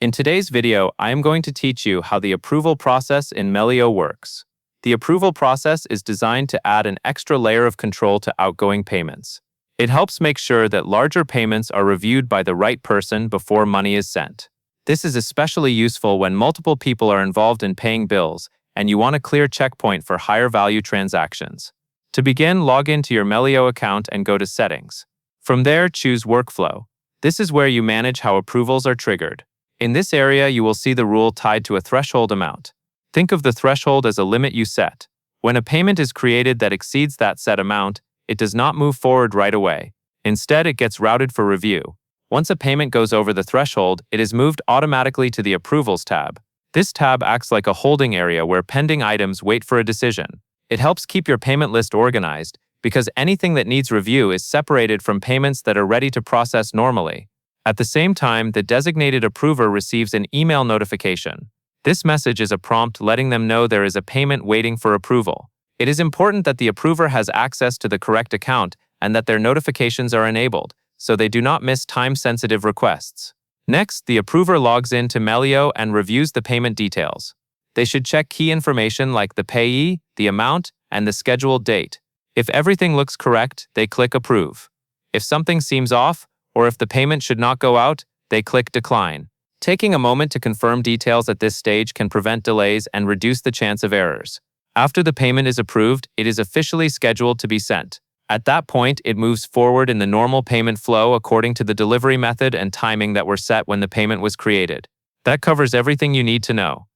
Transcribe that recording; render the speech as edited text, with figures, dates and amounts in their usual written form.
In today's video, I am going to teach you how the approval process in Melio works. The approval process is designed to add an extra layer of control to outgoing payments. It helps make sure that larger payments are reviewed by the right person before money is sent. This is especially useful when multiple people are involved in paying bills and you want a clear checkpoint for higher value transactions. To begin, log into your Melio account and go to Settings. From there, choose Workflow. This is where you manage how approvals are triggered. In this area, you will see the rule tied to a threshold amount. Think of the threshold as a limit you set. When a payment is created that exceeds that set amount, it does not move forward right away. Instead, it gets routed for review. Once a payment goes over the threshold, it is moved automatically to the Approvals tab. This tab acts like a holding area where pending items wait for a decision. It helps keep your payment list organized because anything that needs review is separated from payments that are ready to process normally. At the same time, the designated approver receives an email notification. This message is a prompt letting them know there is a payment waiting for approval. It is important that the approver has access to the correct account and that their notifications are enabled, so they do not miss time-sensitive requests. Next, the approver logs in to Melio and reviews the payment details. They should check key information like the payee, the amount, and the scheduled date. If everything looks correct, they click Approve. If something seems off, or if the payment should not go out, they click Decline. Taking a moment to confirm details at this stage can prevent delays and reduce the chance of errors. After the payment is approved, it is officially scheduled to be sent. At that point, it moves forward in the normal payment flow according to the delivery method and timing that were set when the payment was created. That covers everything you need to know.